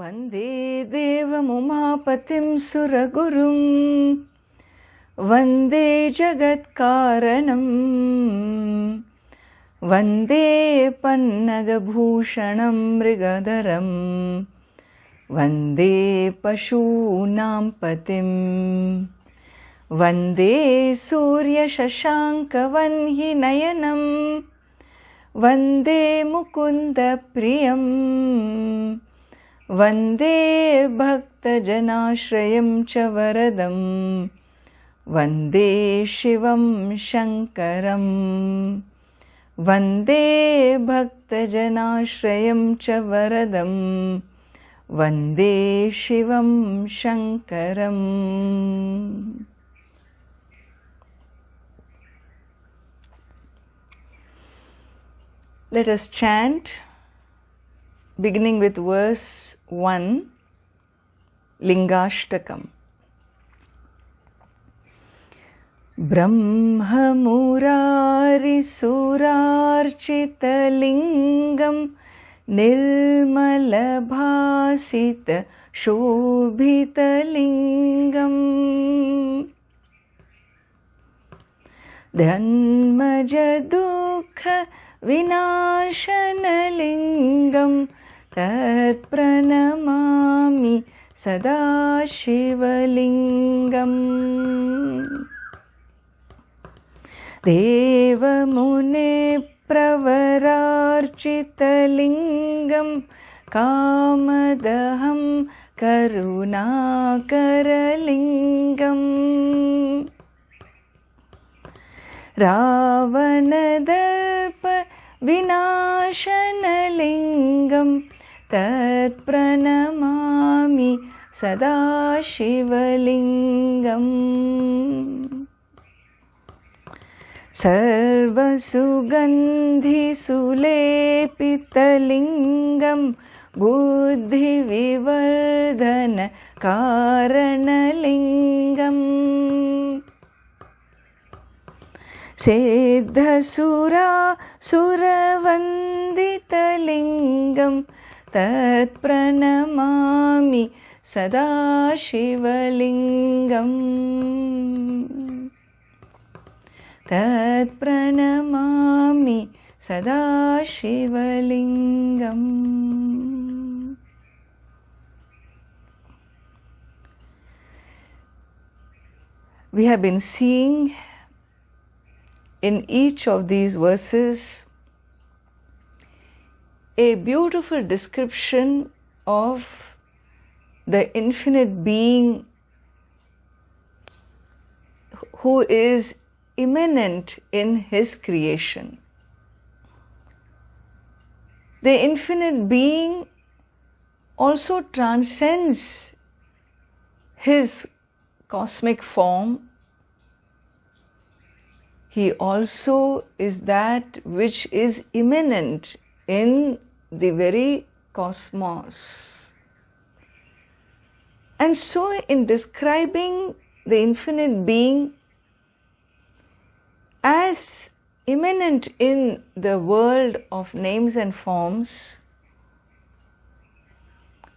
वन्दे देवमुमापतिं सुरगुरुं वन्दे जगत्कारणं वन्दे पन्नगभूषणं मृगधरं वन्दे पशूनां पतिं वन्दे सूर्यशशाङ्कवह्निनयनं वन्दे मुकुन्दप्रियं वन्दे भक्तजनाश्रयं च वरदं वन्दे शिवं शङ्करं वन्दे भक्तजनाश्रयं च वरदं वन्दे शिवं शङ्करम्. Let us chant, beginning with verse 1, Lingastakam. Brahmamurarisurarchitalingam nirmalabhasita shobhitalingam dhanmajadukha विनाशनलिङ्गं तत्प्रणमामि सदा शिवलिङ्गम्. देवमुनिप्रवरार्चितलिङ्गं कामदहं करुणाकरलिङ्गम् रावणदर्प विनाशनलिङ्गं तत्प्रणमामि सदा शिवलिङ्गम्. सर्वसुगन्धिसुलेपितलिङ्गं बुद्धिविवर्धन कारणलिङ्गम् सिद्धसुरासुरवन्दितलिङ्गं तत्प्रणमामि सदा शिवलिङ्गम् तत्प्रणमामि सदा शिवलिङ्गम्. We have been seeing in each of these verses a beautiful description of the infinite being who is immanent in his creation. The infinite being also transcends his cosmic form. He also is that which is immanent in the very cosmos. And so in describing the infinite being as immanent in the world of names and forms,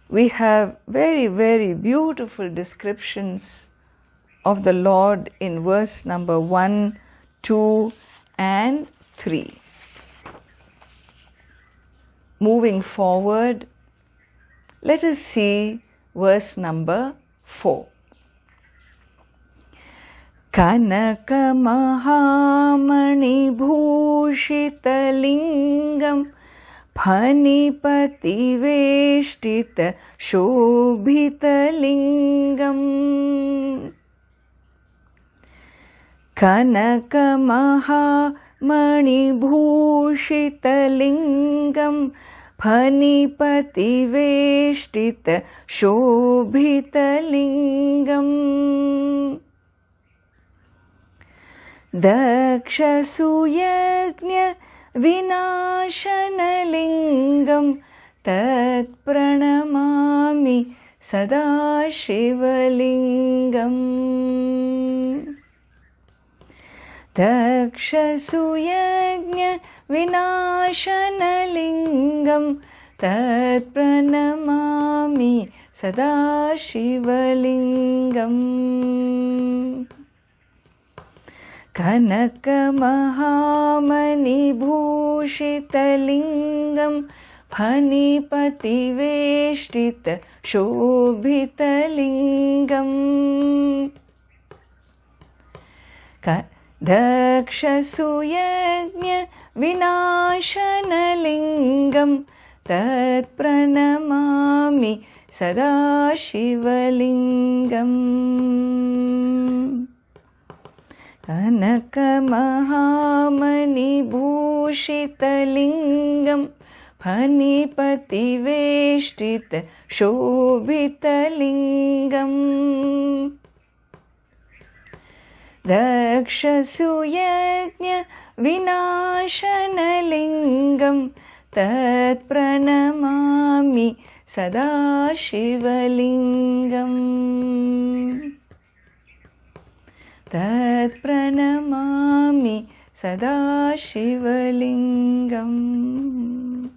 we have very, very beautiful descriptions of the Lord in verse number 1, 2 and 3. Moving forward, let us see verse number 4. Kanakamahamani-bhushitalingam phanipati-veshtita shobhitalingam. Kanakamahamani-bhushitalingam phanipati-veshtita shobhitalingam. Dakshasuyagnya vinashanalingam tatpranamami sada shivalingam. Dakshasuyagnya vinashanalingam tatpranamami Sadashivalingam. Kanakamahamani-bhushitalingam Phanipati-veshtita shobhitalingam. Dakshasuyagnya vinashanalingam Tat pranamami Sadashivalingam. Kanakamahamani-bhushitalingam Phanipati-veshtita shobhitalingam. Dakshasuyagnya vinashanalingam Tat pranamami Sadashivalingam. Tat pranamami Sadashivalingam.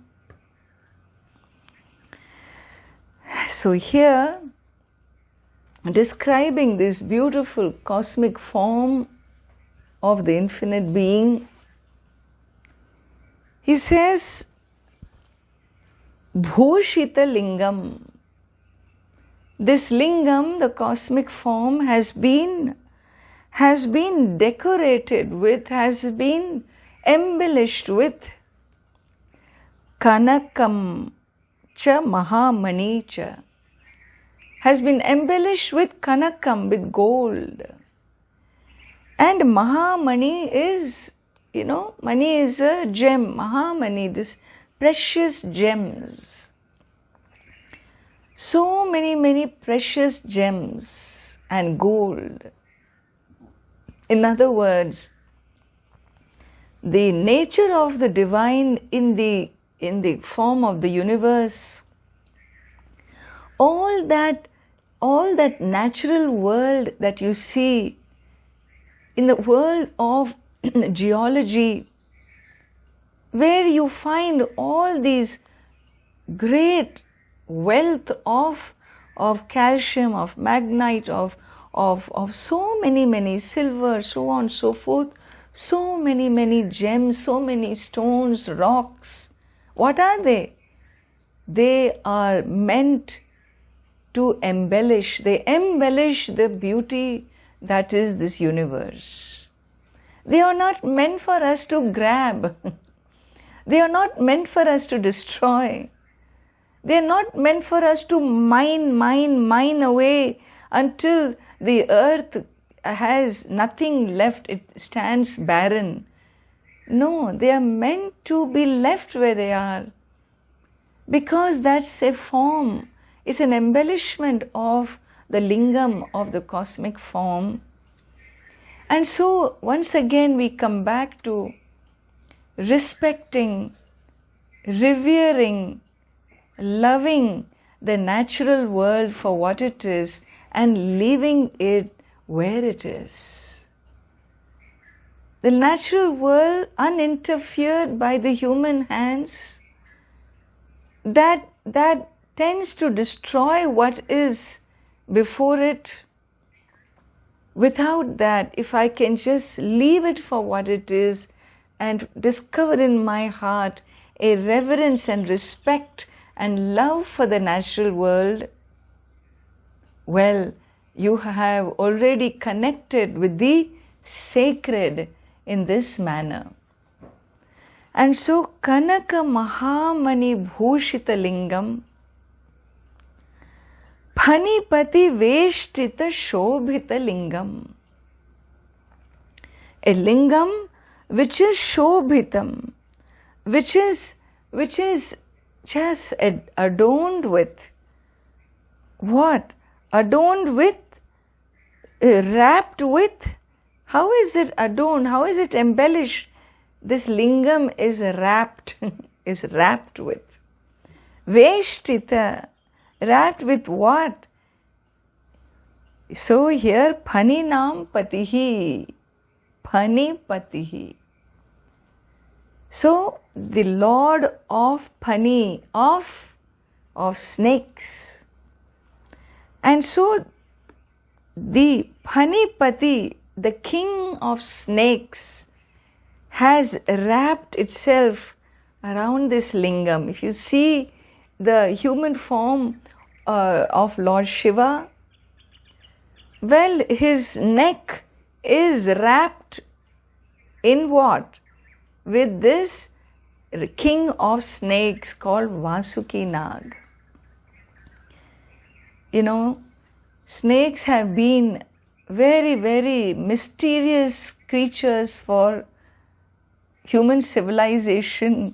So here, describing this beautiful cosmic form of the infinite being, he says, Bhushita Lingam. This lingam, the cosmic form, has been decorated with, has been embellished with Kanakam cha Mahamani cha. Has been embellished with Kanakam, with gold. And Mahamani is, money is a gem. Mahamani, this precious gems. So many precious gems and gold. In other words, the nature of the divine in the form of the universe, all that natural world that you see in the world of geology, where you find all these great wealth of calcium, of magnite, of so many silver, so on, so forth, so many gems, so many stones, rocks. What are they? They are meant to embellish. They embellish the beauty that is this universe. They are not meant for us to grab. They are not meant for us to destroy. They are not meant for us to mine away until the earth has nothing left. It stands barren. No, they are meant to be left where they are. Because that's a form. It's an embellishment of the lingam of the cosmic form. And so, once again, we come back to respecting, revering, loving the natural world for what it is and leaving it where it is. The natural world, uninterfered by the human hands, that tends to destroy what is before it. Without that, if I can just leave it for what it is and discover in my heart a reverence and respect and love for the natural world, well, you have already connected with the sacred in this manner. And so, Kanaka Mahamani Bhushita Lingam Phanipati Veshtita Shobhita Lingam. A lingam which is Shobhitam, which is just adorned with what? Adorned with, wrapped with. How is it adorned? How is it embellished? This lingam is wrapped, with. Veshtita, wrapped with what? So here, Phaninam Patihi, Phanipatihi. So the Lord of Phani, of snakes, And so the Phanipati, the king of snakes, has wrapped itself around this lingam. If you see the human form of Lord Shiva, well, his neck is wrapped in what? With this king of snakes called Vasuki Nag. You know, snakes have been very, very mysterious creatures for human civilization,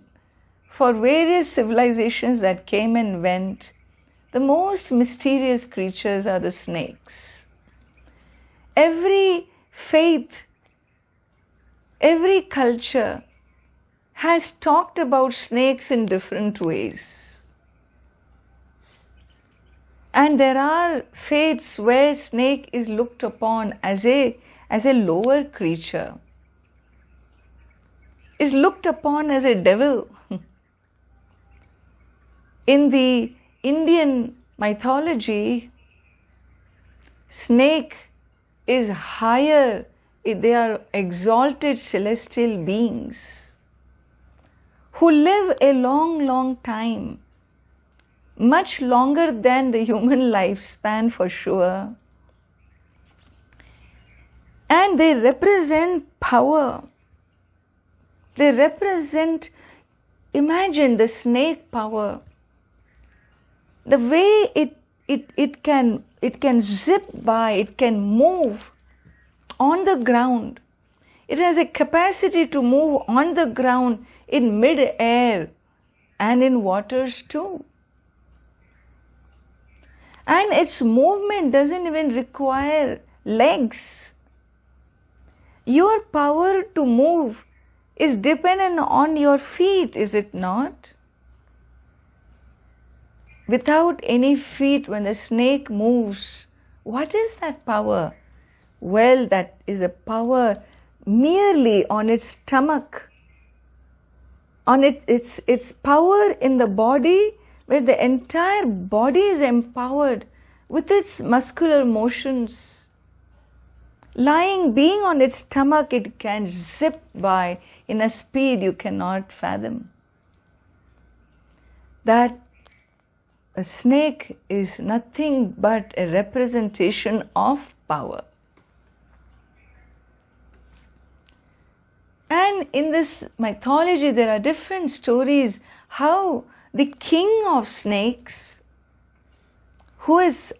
for various civilizations that came and went. The most mysterious creatures are the snakes. Every faith, every culture has talked about snakes in different ways. And there are faiths where snake is looked upon as a lower creature, is looked upon as a devil. In the Indian mythology, snake is higher, they are exalted celestial beings who live a long, long time, much longer than the human lifespan for sure. And they represent power. They represent, imagine the snake power. The way it can zip by, it can move on the ground. It has a capacity to move on the ground in mid-air and in waters too. And its movement doesn't even require legs. Your power to move is dependent on your feet, is it not? Without any feet, when the snake moves, what is that power? Well, that is a power merely on its stomach, on its power in the body, where the entire body is empowered with its muscular motions. Being on its stomach, it can zip by in a speed you cannot fathom. That a snake is nothing but a representation of power. And in this mythology, there are different stories how the king of snakes, who is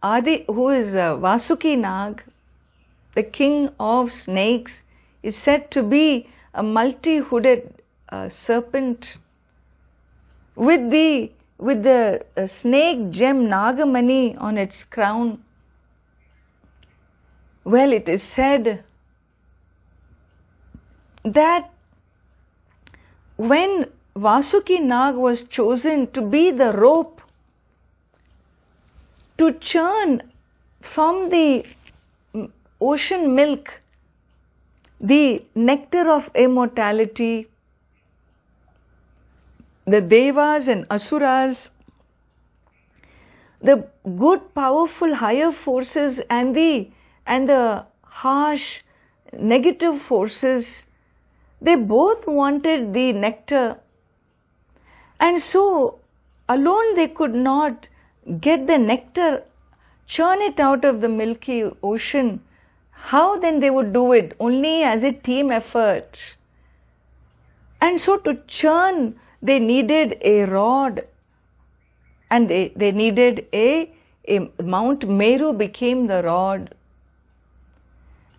Vasuki Nag, the king of snakes, is said to be a multi-hooded serpent with the snake gem Nagamani on its crown. Well, it is said that when Vasuki Nag was chosen to be the rope to churn from the ocean milk the nectar of immortality, the Devas and Asuras, the good, powerful, higher forces and the harsh, negative forces, they both wanted the nectar. And so, alone they could not get the nectar, churn it out of the milky ocean. How then they would do it? Only as a team effort. And so to churn, they needed a rod, and they needed a Mount Meru became the rod.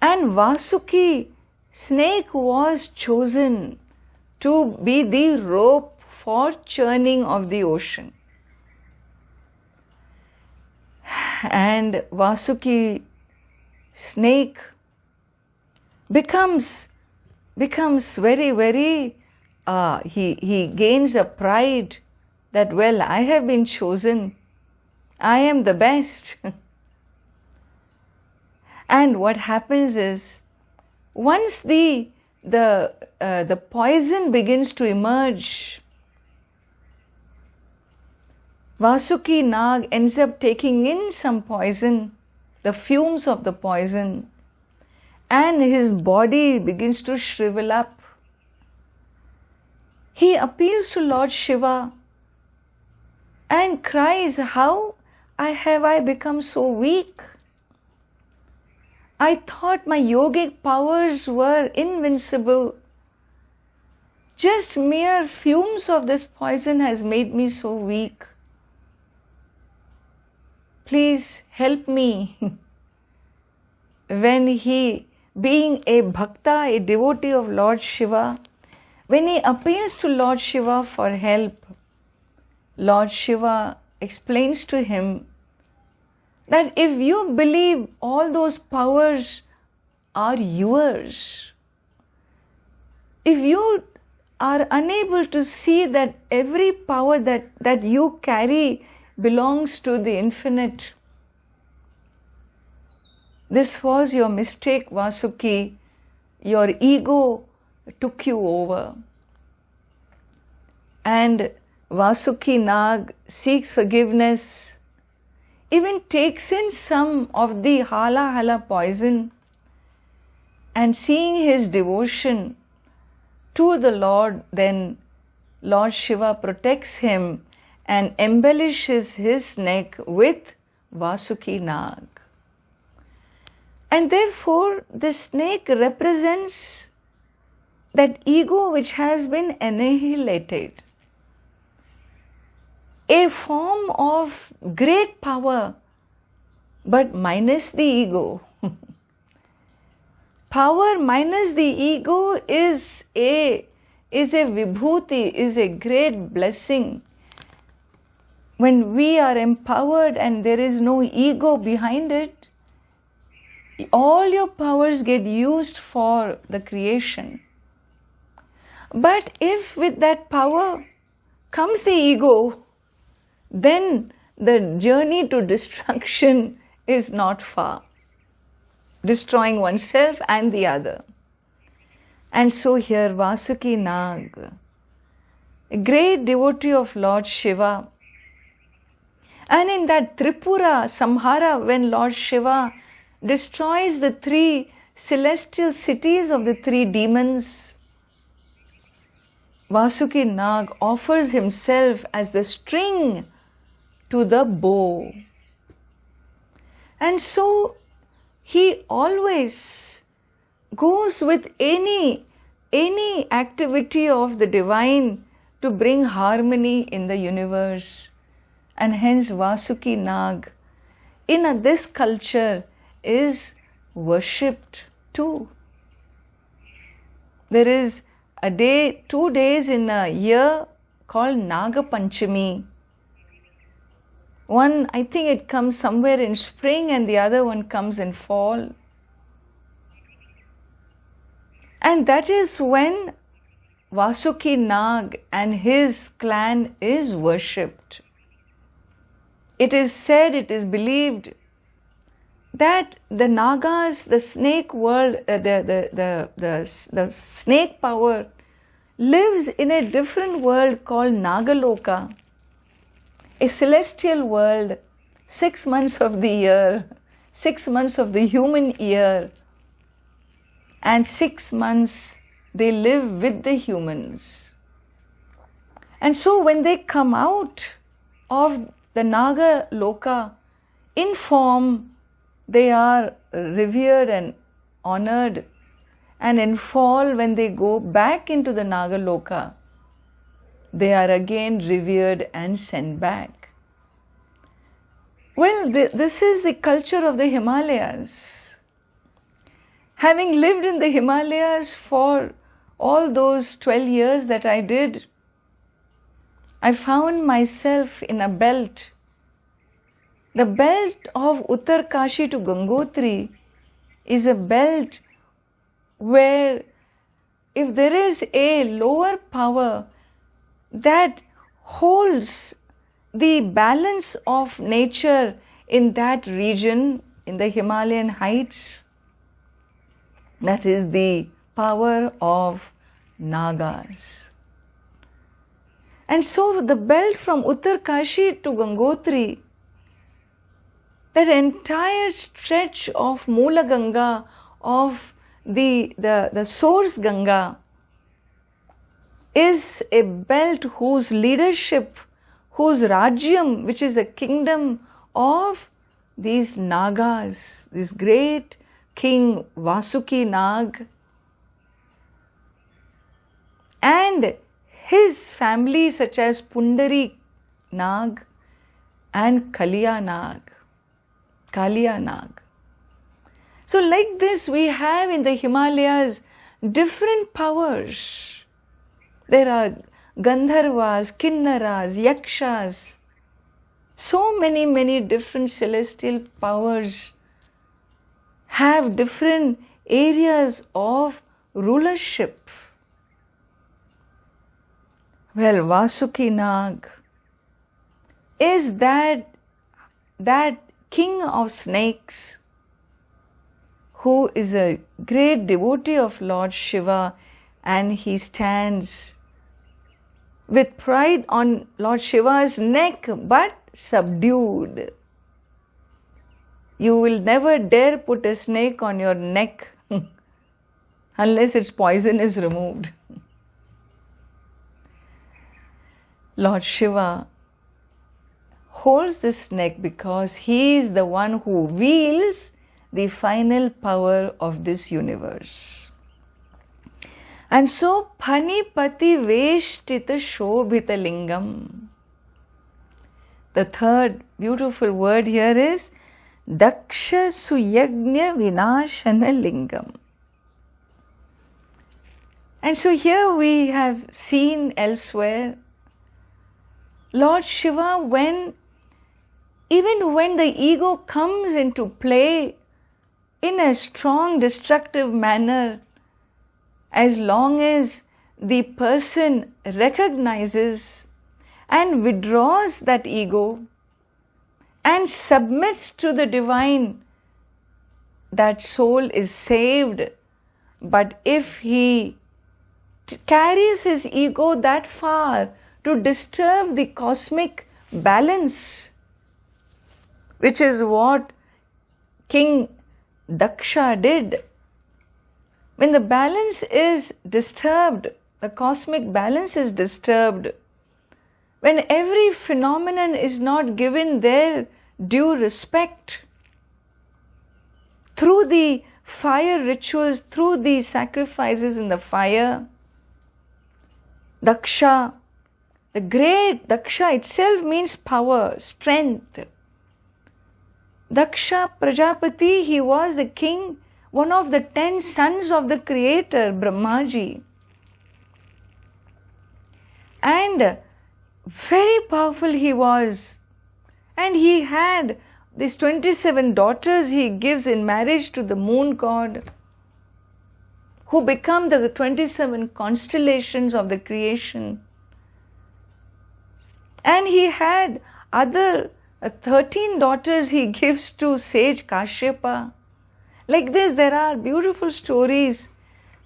And Vasuki snake was chosen to be the rope for churning of the ocean. And Vasuki snake becomes very, very, he gains a pride that, well, I have been chosen, I am the best. And what happens is, once the poison begins to emerge, Vasuki Nag ends up taking in some poison, the fumes of the poison, and his body begins to shrivel up. He appeals to Lord Shiva and cries, "How have I become so weak? I thought my yogic powers were invincible. Just mere fumes of this poison has made me so weak. Please help me." When he, being a bhakta, a devotee of Lord Shiva, when he appeals to Lord Shiva for help, Lord Shiva explains to him that if you believe all those powers are yours, if you are unable to see that every power that you carry belongs to the infinite, this was your mistake, Vasuki. Your ego took you over. And Vasuki Nag seeks forgiveness, even takes in some of the hala hala poison, and seeing his devotion to the Lord, then Lord Shiva protects him and embellishes his neck with Vasuki Nag. And therefore, the snake represents that ego which has been annihilated, a form of great power, but minus the ego. Power minus the ego is a vibhuti, is a great blessing. When we are empowered and there is no ego behind it, all your powers get used for the creation. But if with that power comes the ego, then the journey to destruction is not far, destroying oneself and the other. And so here Vasuki Nag, a great devotee of Lord Shiva, and in that Tripura Samhara, when Lord Shiva destroys the 3 celestial cities of the 3 demons, Vasuki Nag offers himself as the string to the bow. And so he always goes with any activity of the divine to bring harmony in the universe. And hence Vasuki Nag in this culture is worshipped too. There is a day, 2 days in a year called Naga Panchami. One, I think it comes somewhere in spring, and the other one comes in fall. And that is when Vasuki Nag and his clan is worshipped. It is said, it is believed that the Nagas, the snake world, the snake power lives in a different world called Nagaloka, a celestial world, 6 months of the year, 6 months of the human year, and 6 months they live with the humans. And so when they come out of the Naga Loka in form, they are revered and honored, and in fall, when they go back into the Naga Loka, they are again revered and sent back. Well, this is the culture of the Himalayas. Having lived in the Himalayas for all those 12 years that I did, I found myself in a belt. The belt of Uttarkashi to Gangotri is a belt where if there is a lower power that holds the balance of nature in that region, in the Himalayan heights, that is the power of Nagas. And so the belt from Uttarkashi to Gangotri, that entire stretch of Moola Ganga, of the source Ganga, is a belt whose leadership, whose Rajyam, which is a kingdom of these Nagas, this great king Vasuki Nag, and his family such as Pundari Nag and Kaliya Nag. So like this we have in the Himalayas different powers. There are Gandharvas, Kinnaras, Yakshas, so many different celestial powers have different areas of rulership. Well, Vasuki Nag is that king of snakes who is a great devotee of Lord Shiva, and he stands with pride on Lord Shiva's neck but subdued. You will never dare put a snake on your neck unless its poison is removed. Lord Shiva holds this neck because he is the one who wields the final power of this universe. And so, Phanipati Veshtita Shobhita Lingam. The third beautiful word here is Daksha Suyagnya Vinashana Lingam. And so here we have seen elsewhere Lord Shiva, even when the ego comes into play in a strong destructive manner, as long as the person recognizes and withdraws that ego and submits to the divine, that soul is saved. But if he carries his ego that far to disturb the cosmic balance, which is what King Daksha did. When the balance is disturbed, the cosmic balance is disturbed, when every phenomenon is not given their due respect, through the fire rituals, through the sacrifices in the fire, Daksha, the great Daksha itself means power, strength. Daksha Prajapati, he was the king, one of the 10 sons of the creator, Brahmaji. And very powerful he was. And he had these 27 daughters he gives in marriage to the moon god, who become the 27 constellations of the creation. And he had other 13 daughters he gives to sage Kashyapa. Like this, there are beautiful stories,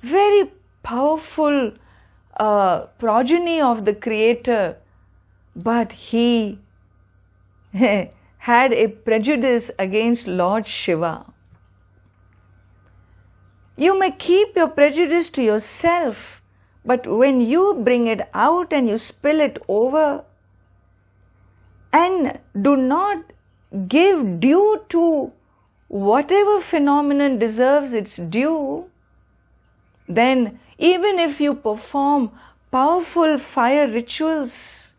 very powerful progeny of the creator, but he had a prejudice against Lord Shiva. You may keep your prejudice to yourself, but when you bring it out and you spill it over and do not give due to whatever phenomenon deserves its due, then even if you perform powerful fire rituals,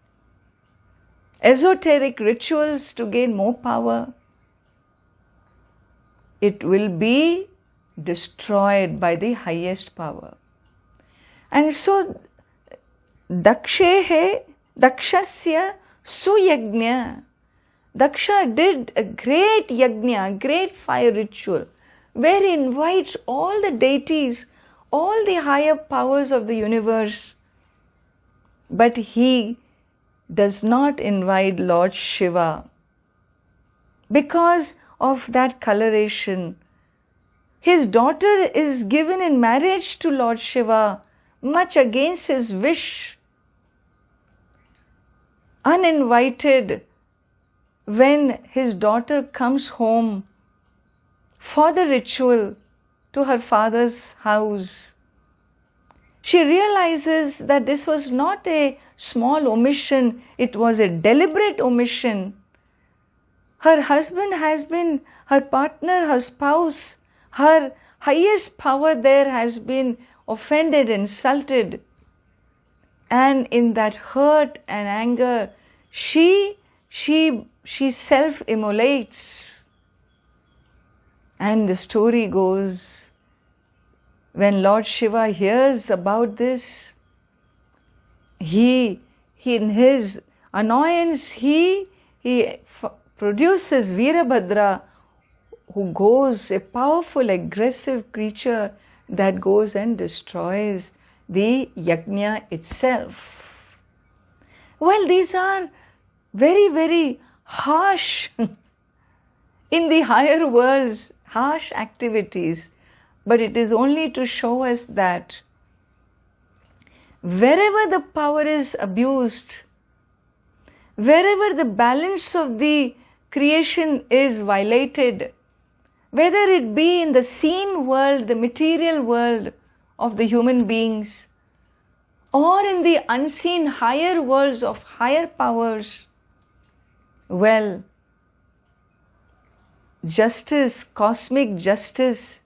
esoteric rituals to gain more power, it will be destroyed by the highest power. And so, Dakshasya Suyagnya, Daksha did a great yajna, a great fire ritual, where he invites all the deities, all the higher powers of the universe. But he does not invite Lord Shiva because of that coloration. His daughter is given in marriage to Lord Shiva, much against his wish. uninvited, when his daughter comes home for the ritual to her father's house, she realizes that this was not a small omission, it was a deliberate omission. Her husband has been, her partner, her spouse, her highest power there has been offended, insulted. And in that hurt and anger, she self-immolates. And the story goes, when Lord Shiva hears about this, he in his annoyance, he produces Veerabhadra, who goes, a powerful, aggressive creature that goes and destroys the yajna itself. Well, these are very, very harsh in the higher worlds, harsh activities. But it is only to show us that wherever the power is abused, wherever the balance of the creation is violated, whether it be in the seen world, the material world of the human beings, or in the unseen higher worlds of higher powers, well, justice, cosmic justice,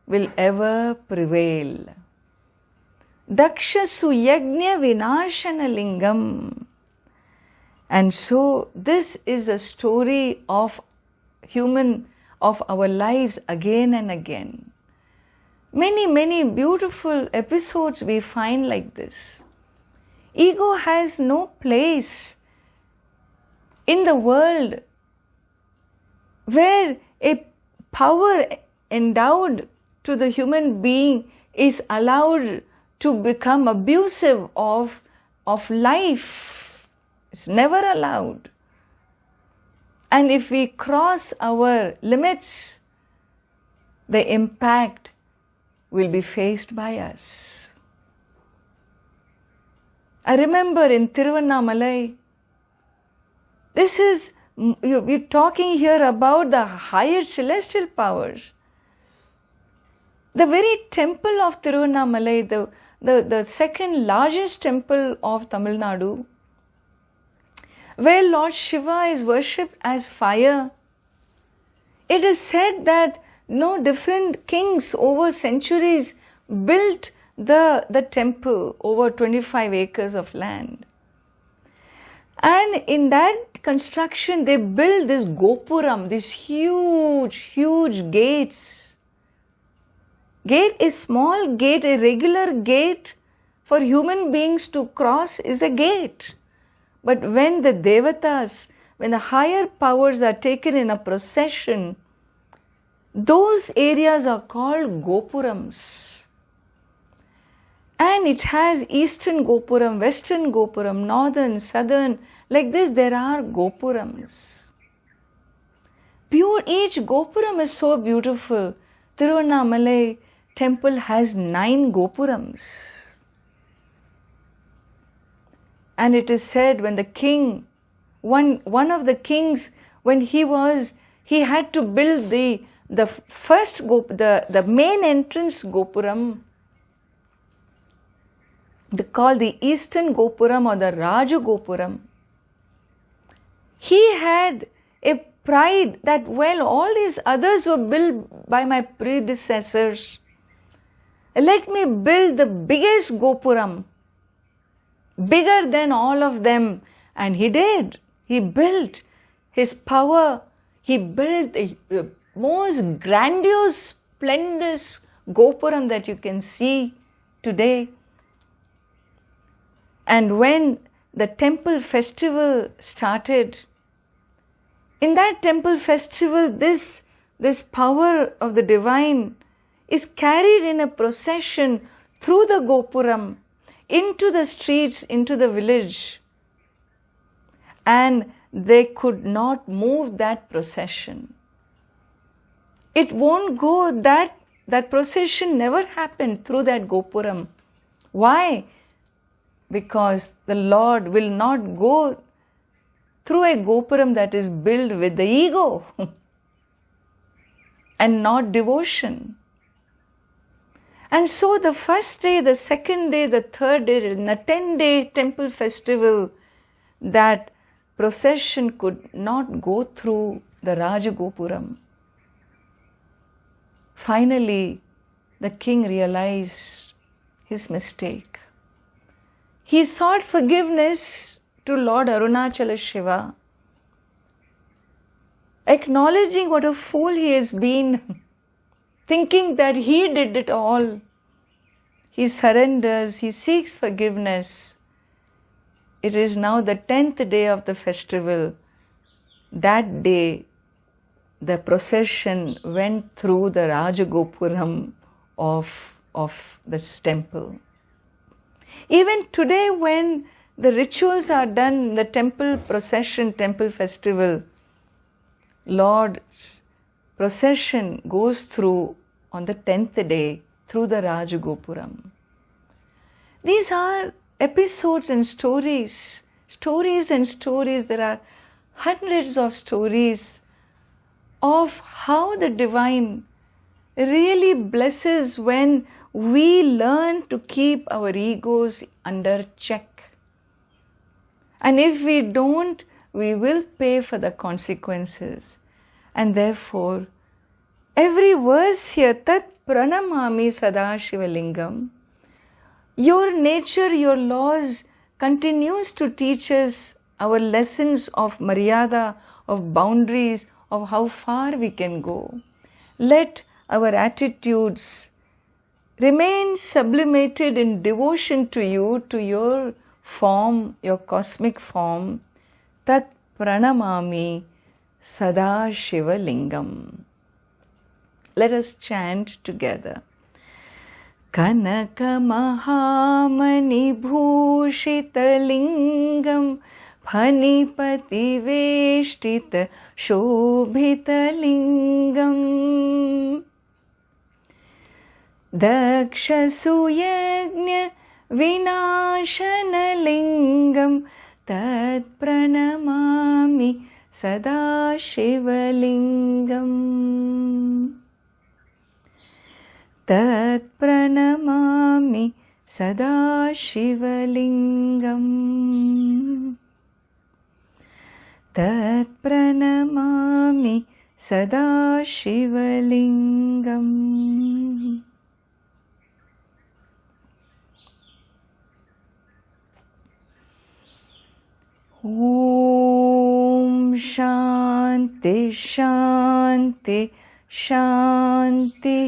will ever prevail. Daksha suyagnya vinashana lingam. And so this is a story of our lives again and again. Many, many beautiful episodes we find like this. Ego has no place in the world where a power endowed to the human being is allowed to become abusive of life. It's never allowed. And if we cross our limits, the impact will be faced by us. I remember in Tiruvannamalai, we're talking here about the higher celestial powers. The very temple of Tiruvannamalai, the second largest temple of Tamil Nadu, where Lord Shiva is worshipped as fire, it is said that different kings over centuries built the temple over 25 acres of land. And in that construction, they built this gopuram, these huge, huge gates. Gate is small gate, a regular gate for human beings to cross is a gate. But when the devatas, when the higher powers are taken in a procession, those areas are called gopurams. And it has eastern gopuram, western gopuram, northern, southern, like this there are gopurams. Each gopuram is so beautiful. Tiruvannamalai temple has 9 gopurams. And it is said when the king, one of the kings, when he had to build the first the main entrance gopuram, they call the eastern gopuram or the Raja gopuram. He had a pride that, well, all these others were built by my predecessors. Let me build the biggest gopuram, bigger than all of them. And he did. He built his power. He built the most grandiose, splendid gopuram that you can see today. And when the temple festival started, in that temple festival, this power of the divine is carried in a procession through the gopuram, into the streets, into the village. And they could not move that procession. It won't go, that procession never happened through that gopuram. Why? Because the Lord will not go through a gopuram that is built with the ego and not devotion. And so the first day, the second day, the third day, in a 10-day temple festival, that procession could not go through the Rajagopuram. Finally, the king realized his mistake. He sought forgiveness to Lord Arunachala Shiva, acknowledging what a fool he has been, thinking that he did it all. He surrenders, he seeks forgiveness. It is now the 10th day of the festival. That day, the procession went through the Rajagopuram of this temple. Even today, when the rituals are done, the temple procession, temple festival, Lord's procession goes through on the 10th day through the Rajagopuram. These are episodes and stories and stories. There are hundreds of stories of how the divine really blesses when we learn to keep our egos under check. And if we don't, we will pay for the consequences. And therefore, every verse here, Tat Pranamami Sadashiva Lingam, your nature, your laws continues to teach us our lessons of Maryada, of boundaries, of how far we can go. Let our attitudes remain sublimated in devotion to you, to your form, your cosmic form. Tat Pranamami Sadashiva Lingam. Let us chant together. Kanaka Mahamani Bhushita Lingam Phanipati Veshtita Shobhita Lingam Daksha Suyagnya Vinashana Lingam Tat Pranamami Sadashiva Lingam Tat Pranamami Sadashiva Lingam Tat Pranamami Sadashiva Lingam. Om Shanti Shanti Shanti.